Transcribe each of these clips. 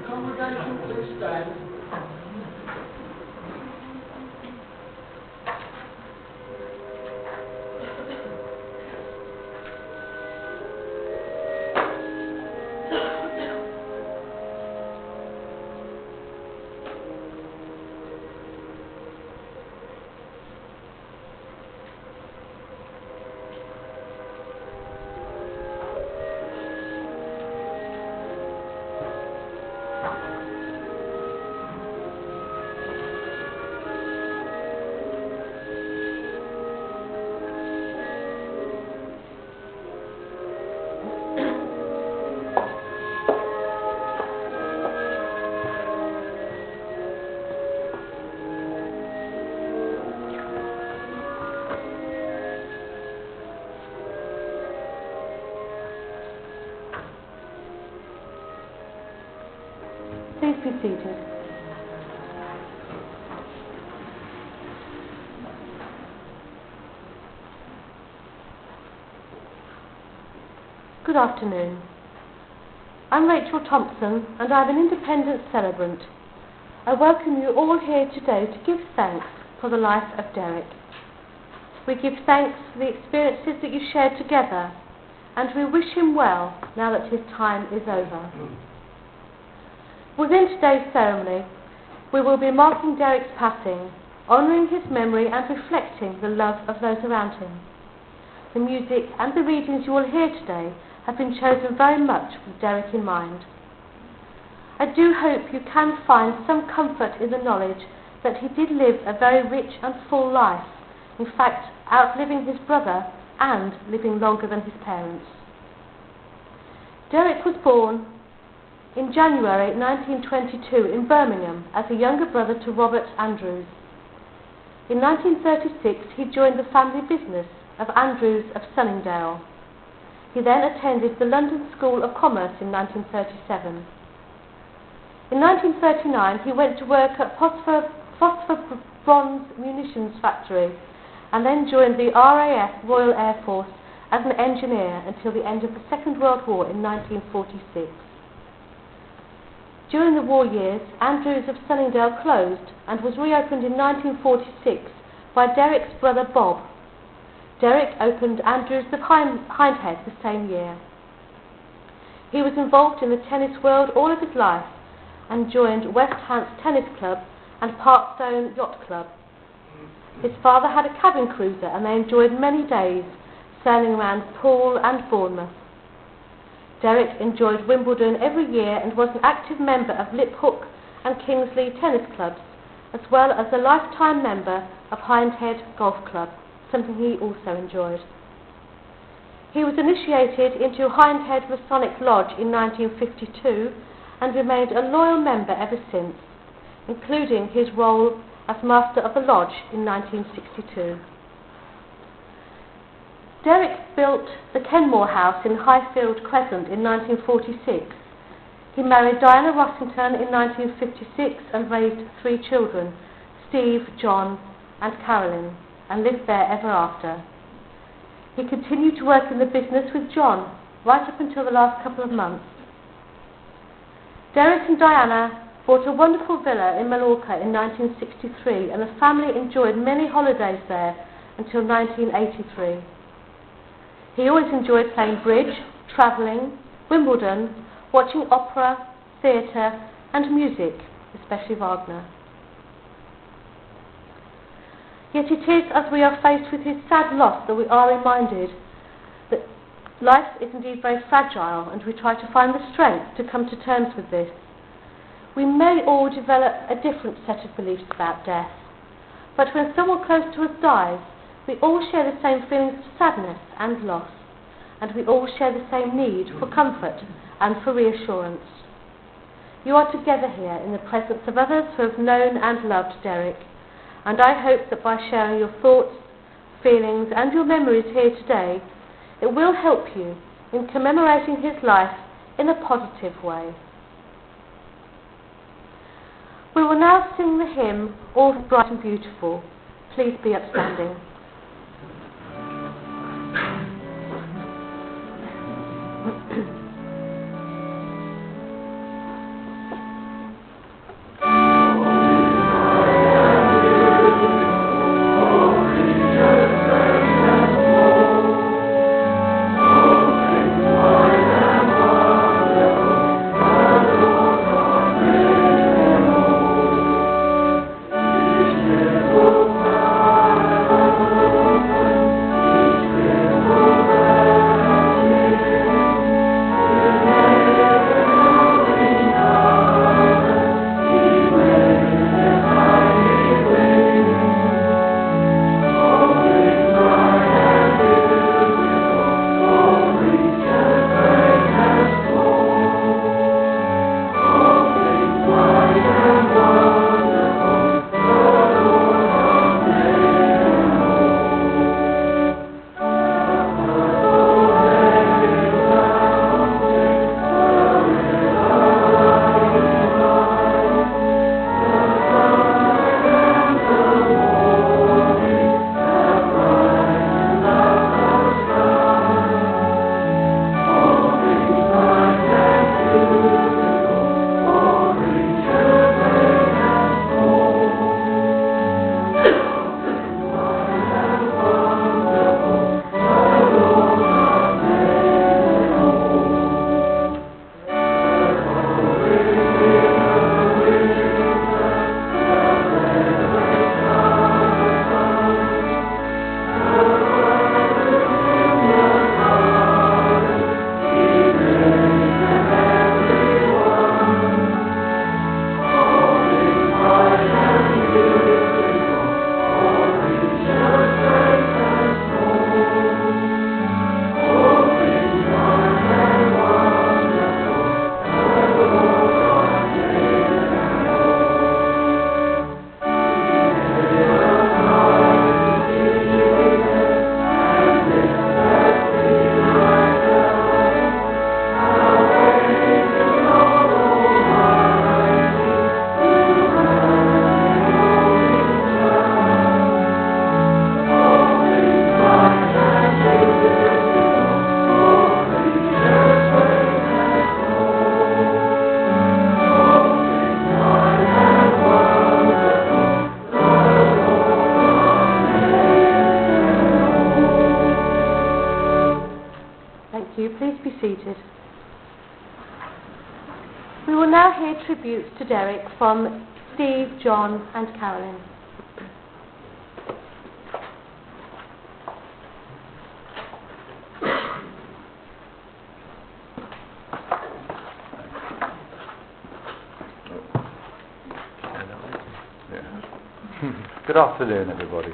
Congregation, please stand. Please be seated. Good afternoon. I'm Rachel Thompson and I'm an independent celebrant. I welcome you all here today to give thanks for the life of Derek. We give thanks for the experiences that you shared together and we wish him well now that his time is over. Within today's ceremony, we will be marking Derek's passing, honouring his memory and reflecting the love of those around him. The music and the readings you will hear today have been chosen very much with Derek in mind. I do hope you can find some comfort in the knowledge that he did live a very rich and full life, in fact outliving his brother and living longer than his parents. Derek was born in January 1922 in Birmingham as a younger brother to Robert Andrews. In 1936 he joined the family business of Andrews of Sunningdale. He then attended the London School of Commerce in 1937. In 1939 he went to work at Phosphor Bronze Munitions Factory and then joined the RAF Royal Air Force as an engineer until the end of the Second World War in 1946. During the war years, Andrews of Sunningdale closed and was reopened in 1946 by Derek's brother Bob. Derek opened Andrews of Hindhead the same year. He was involved in the tennis world all of his life and joined West Hants Tennis Club and Parkstone Yacht Club. His father had a cabin cruiser and they enjoyed many days sailing around Poole and Bournemouth. Derek enjoyed Wimbledon every year and was an active member of Liphook and Kingsley tennis clubs, as well as a lifetime member of Hindhead Golf Club, something he also enjoyed. He was initiated into Hindhead Masonic Lodge in 1952 and remained a loyal member ever since, including his role as Master of the Lodge in 1962. Derek built the Kenmore House in Highfield Crescent in 1946. He married Diana Rossington in 1956 and raised 3 children, Steve, John and Carolyn, and lived there ever after. He continued to work in the business with John right up until the last couple of months. Derek and Diana bought a wonderful villa in Mallorca in 1963 and the family enjoyed many holidays there until 1983. He always enjoyed playing bridge, travelling, Wimbledon, watching opera, theatre and music, especially Wagner. Yet it is as we are faced with his sad loss that we are reminded that life is indeed very fragile and we try to find the strength to come to terms with this. We may all develop a different set of beliefs about death, but when someone close to us dies, we all share the same feelings of sadness and loss, and we all share the same need for comfort and for reassurance. You are together here in the presence of others who have known and loved Derek, and I hope that by sharing your thoughts, feelings and your memories here today, it will help you in commemorating his life in a positive way. We will now sing the hymn, All Bright and Beautiful. Please be upstanding. Please be seated. We will now hear tributes to Derek from Steve, John and Carolyn. Good afternoon, everybody.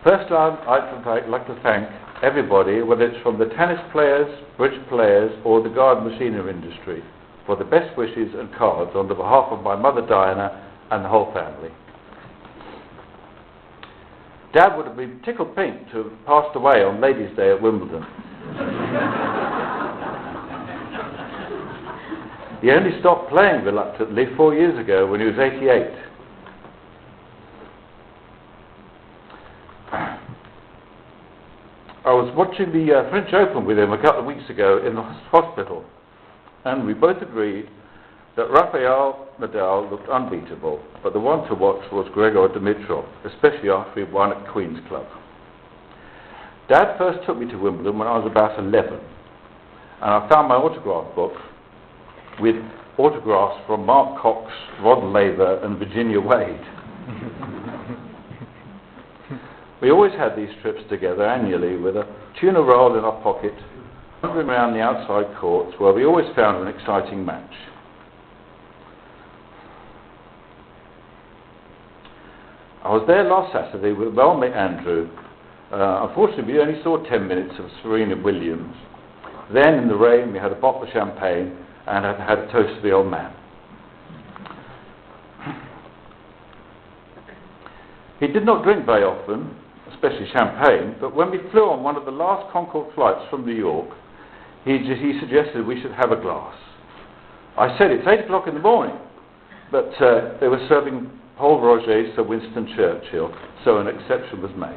First, I'd like to thank everybody, whether it's from the tennis players, bridge players, or the garden machinery industry, for the best wishes and cards on the behalf of my mother Diana and the whole family. Dad would have been tickled pink to have passed away on Ladies' Day at Wimbledon. He only stopped playing reluctantly 4 years ago when he was 88. I was watching the French Open with him a couple of weeks ago in the hospital, and we both agreed that Rafael Nadal looked unbeatable, but the one to watch was Grigor Dimitrov, especially after he won at Queen's Club. Dad first took me to Wimbledon when I was about 11, and I found my autograph book with autographs from Mark Cox, Rod Laver and Virginia Wade. We always had these trips together annually with a tuna roll in our pocket, wandering around the outside courts where we always found an exciting match. I was there last Saturday with well-met Andrew Unfortunately, we only saw 10 minutes of Serena Williams. Then, in the rain, we had a bottle of champagne and had a toast to the old man. He did not drink very often, especially champagne, but when we flew on one of the last Concorde flights from New York, he suggested we should have a glass. I said it's 8 o'clock in the morning, but they were serving Paul Roger's Sir Winston Churchill, so an exception was made.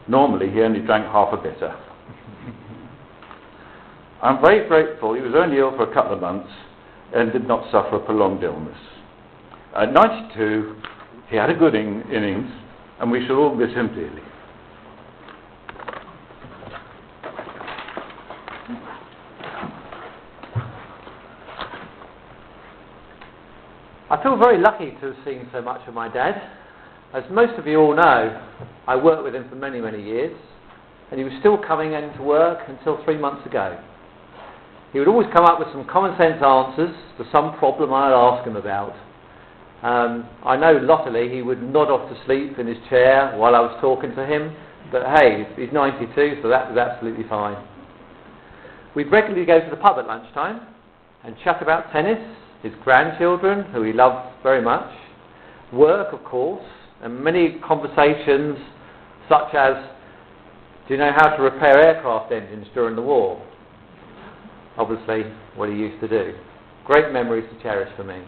Normally he only drank half a bitter. I'm very grateful he was only ill for a couple of months and did not suffer a prolonged illness. At 92, he had a good innings, and we shall all miss him dearly. I feel very lucky to have seen so much of my dad. As most of you all know, I worked with him for many, many years, and he was still coming into work until 3 months ago. He would always come up with some common sense answers to some problem I'd ask him about. I know lottily he would nod off to sleep in his chair while I was talking to him, but hey, he's 92, so that was absolutely fine. We'd regularly go to the pub at lunchtime and chat about tennis, his grandchildren, who he loved very much, work, of course, and many conversations such as, do you know how to repair aircraft engines during the war? Obviously, what he used to do. Great memories to cherish for me.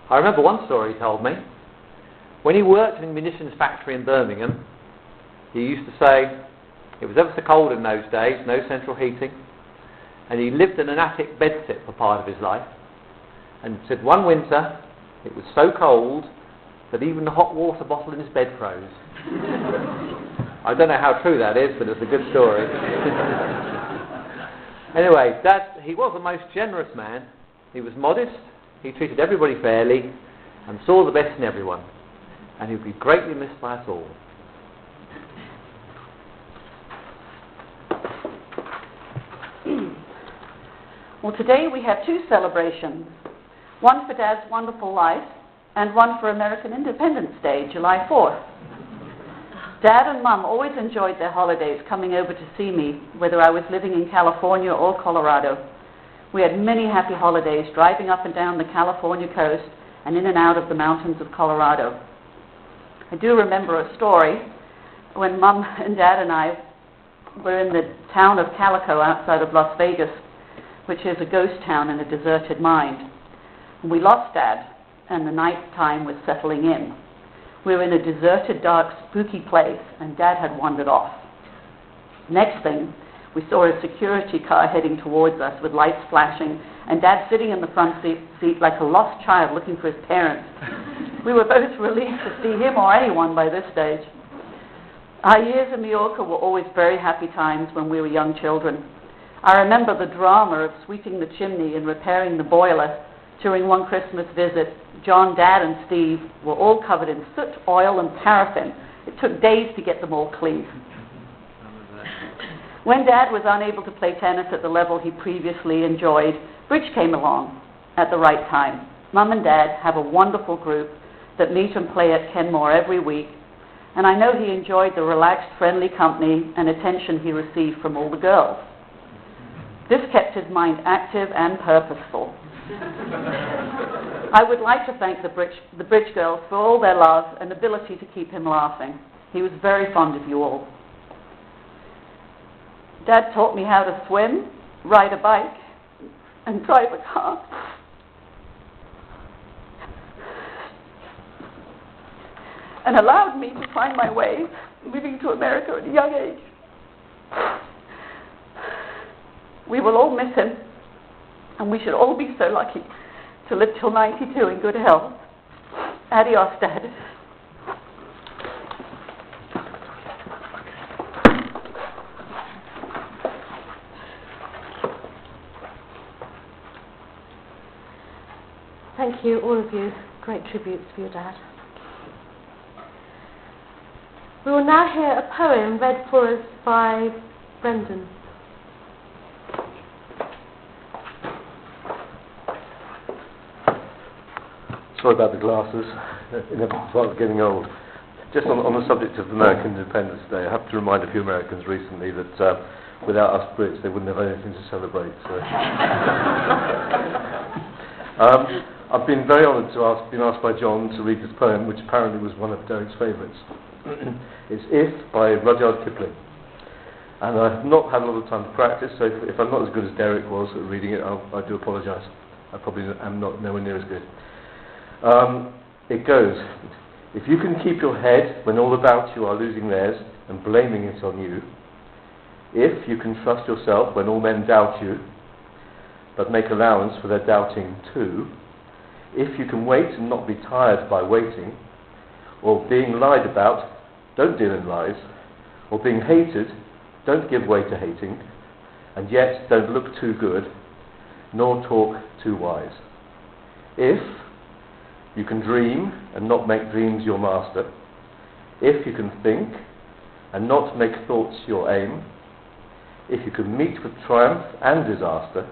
I remember one story he told me. When he worked in a munitions factory in Birmingham, he used to say it was ever so cold in those days, no central heating, and he lived in an attic bedsit for part of his life, and said one winter it was so cold that even the hot water bottle in his bed froze. I don't know how true that is, but it's a good story. Anyway, he was a most generous man. He was modest, he treated everybody fairly, and saw the best in everyone. And he would be greatly missed by us all. Well, today we have two celebrations. One for Dad's wonderful life, and one for American Independence Day, July 4th. Dad and Mum always enjoyed their holidays coming over to see me, whether I was living in California or Colorado. We had many happy holidays driving up and down the California coast and in and out of the mountains of Colorado. I do remember a story when Mum and Dad and I were in the town of Calico outside of Las Vegas, which is a ghost town and a deserted mine. And we lost Dad, and the night time was settling in. We were in a deserted, dark, spooky place, and Dad had wandered off. Next thing, we saw a security car heading towards us with lights flashing, and Dad sitting in the front seat like a lost child looking for his parents. We were both relieved to see him or anyone by this stage. Our years in Mallorca were always very happy times when we were young children. I remember the drama of sweeping the chimney and repairing the boiler. During one Christmas visit, John, Dad, and Steve were all covered in soot, oil, and paraffin. It took days to get them all clean. When Dad was unable to play tennis at the level he previously enjoyed, bridge came along at the right time. Mum and Dad have a wonderful group that meet and play at Kenmore every week, and I know he enjoyed the relaxed, friendly company and attention he received from all the girls. This kept his mind active and purposeful. I would like to thank the Bridge girls for all their love and ability to keep him laughing. He was very fond of you all. Dad taught me how to swim, ride a bike, and drive a car. And allowed me to find my way, moving to America at a young age. We will all miss him, and we should all be so lucky to live till 92 in good health. Adios, Dad. Thank you, all of you. Great tributes for your dad. We will now hear a poem read for us by Brendan. Sorry about the glasses. I was getting old. Just on the subject of American Independence Day, I have to remind a few Americans recently that without us Brits they wouldn't have anything to celebrate. So. I've been very honoured to been asked by John to read this poem, which apparently was one of Derek's favourites. It's If by Rudyard Kipling. And I have not had a lot of time to practice, so if I'm not as good as Derek was at reading it, I do apologise. I probably am not nowhere near as good. It goes, if you can keep your head when all about you are losing theirs and blaming it on you, if you can trust yourself when all men doubt you, but make allowance for their doubting too, if you can wait and not be tired by waiting, or being lied about, don't deal in lies, or being hated, don't give way to hating, and yet don't look too good, nor talk too wise. If you can dream and not make dreams your master, if you can think and not make thoughts your aim, if you can meet with triumph and disaster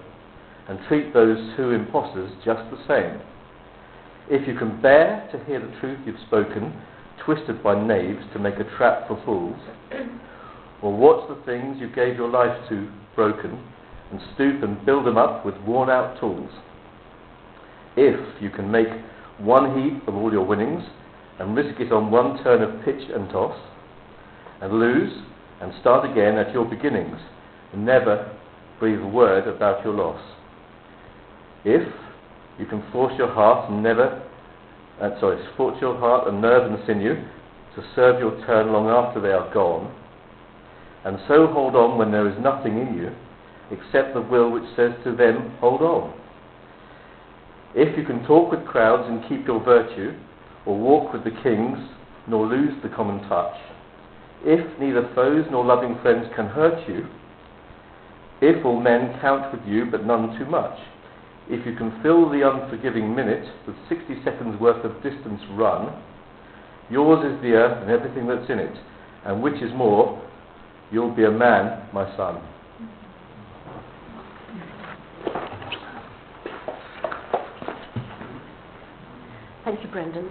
and treat those two impostors just the same, if you can bear to hear the truth you've spoken, twisted by knaves to make a trap for fools, or watch the things you gave your life to broken and stoop and build them up with worn out tools, if you can make one heap of all your winnings and risk it on one turn of pitch and toss, and lose and start again at your beginnings and never breathe a word about your loss. If you can force your heart and nerve and sinew to serve your turn long after they are gone, and so hold on when there is nothing in you except the will which says to them, hold on. If you can talk with crowds and keep your virtue, or walk with the kings, nor lose the common touch, if neither foes nor loving friends can hurt you, if all men count with you but none too much, if you can fill the unforgiving minute with 60 seconds worth of distance run, yours is the earth and everything that's in it, and which is more, you'll be a man, my son. Thank you, Brendan.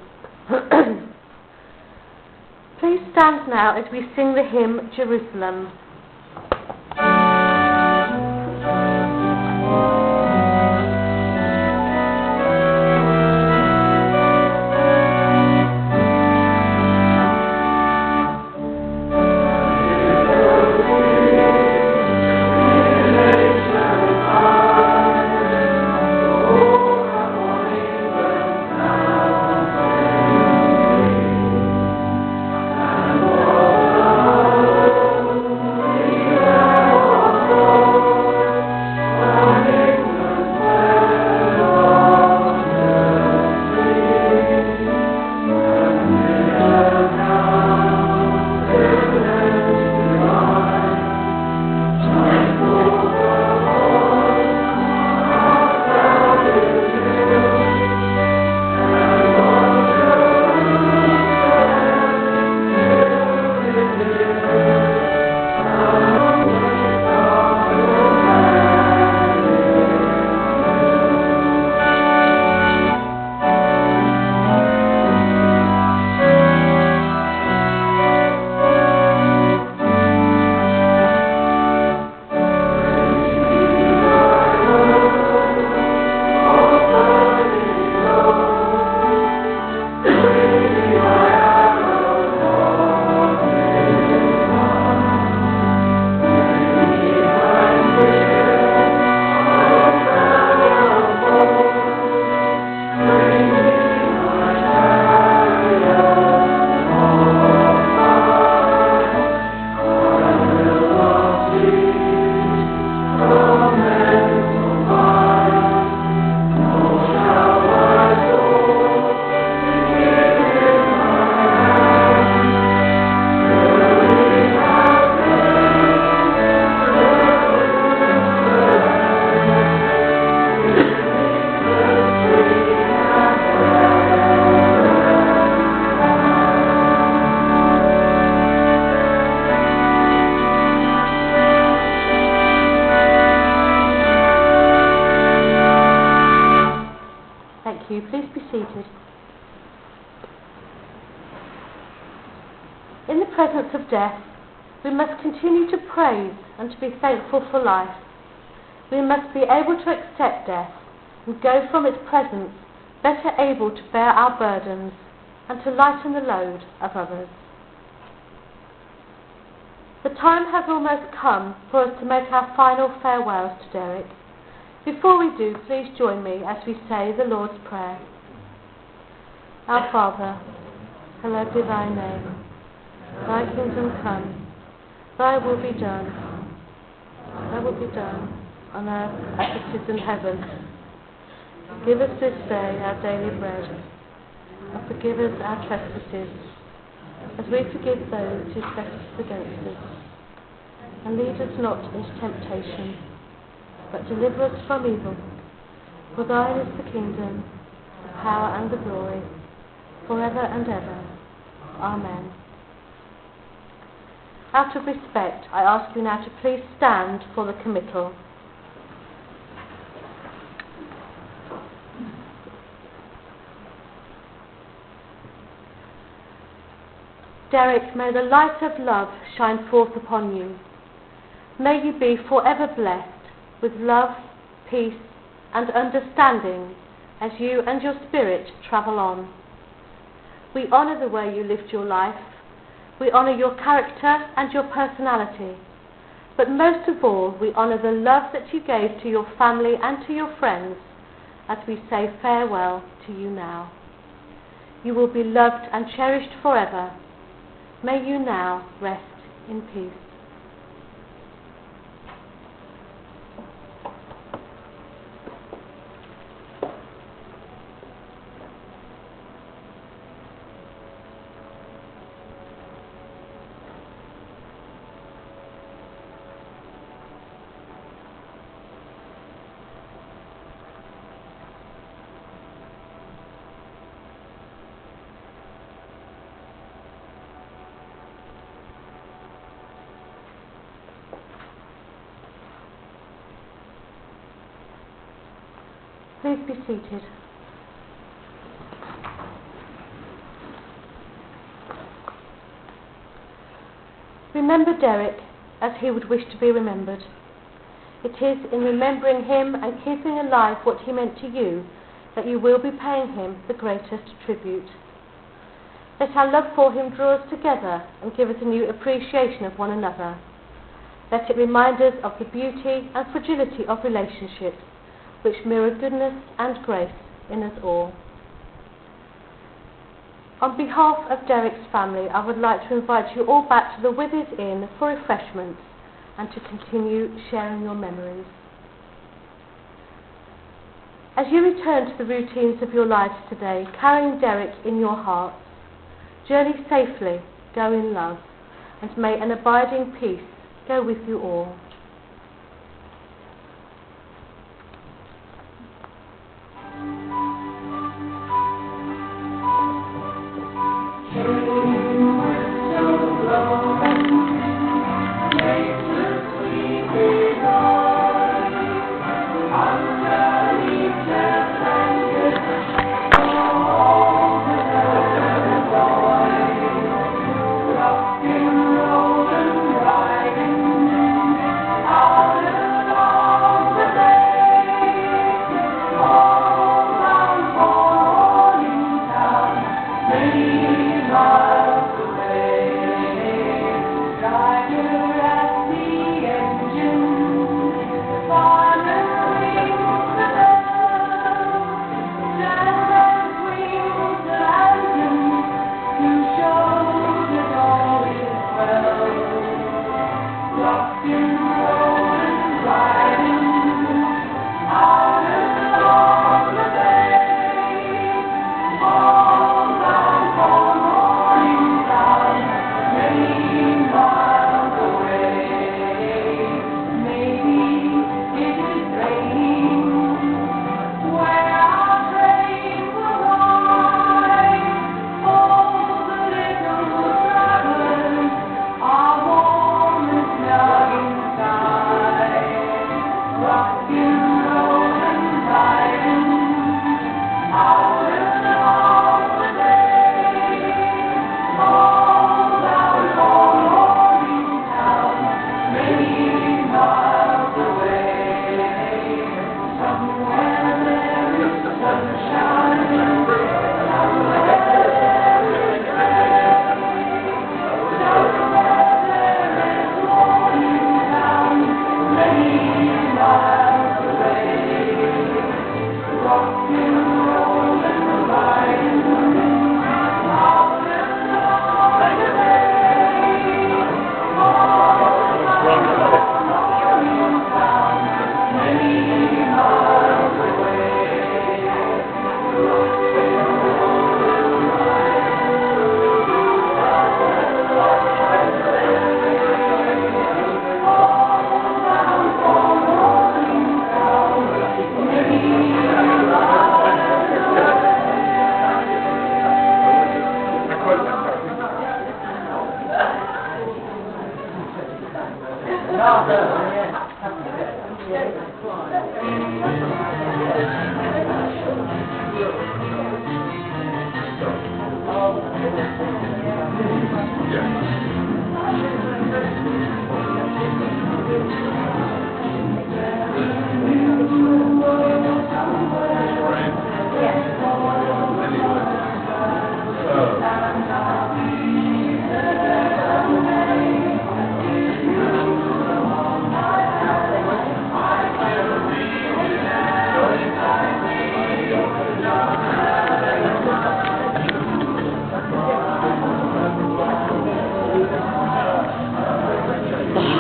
Please stand now as we sing the hymn, Jerusalem. presence of death, we must continue to praise and to be thankful for life. We must be able to accept death and go from its presence better able to bear our burdens and to lighten the load of others. The time has almost come for us to make our final farewells to Derek. Before we do, please join me as we say the Lord's Prayer. Our Father, hallowed be thy name. Thy kingdom come, thy will be done. Thy will be done on earth as it is in heaven. Give us this day our daily bread, and forgive us our trespasses, as we forgive those who trespass against us. And lead us not into temptation, but deliver us from evil. For thine is the kingdom, the power and the glory, forever and ever. Amen. Out of respect, I ask you now to please stand for the committal. Derek, may the light of love shine forth upon you. May you be forever blessed with love, peace, and understanding as you and your spirit travel on. We honour the way you lived your life. We honour your character and your personality. But most of all, we honour the love that you gave to your family and to your friends as we say farewell to you now. You will be loved and cherished forever. May you now rest in peace. Please be seated. Remember Derek as he would wish to be remembered. It is in remembering him and keeping alive what he meant to you that you will be paying him the greatest tribute. Let our love for him draw us together and give us a new appreciation of one another. Let it remind us of the beauty and fragility of relationships which mirror goodness and grace in us all. On behalf of Derek's family, I would like to invite you all back to the Withers Inn for refreshments and to continue sharing your memories. As you return to the routines of your lives today, carrying Derek in your hearts, journey safely, go in love, and may an abiding peace go with you all.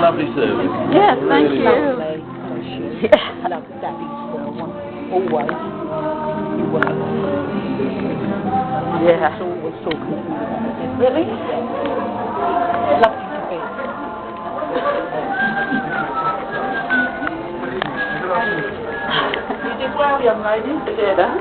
Lovely service. Yes, thank you. Yeah. Love Daddy's always. You were. Yeah. Always talking to you. Really? Lovely to be. You did well, young lady. You did, huh?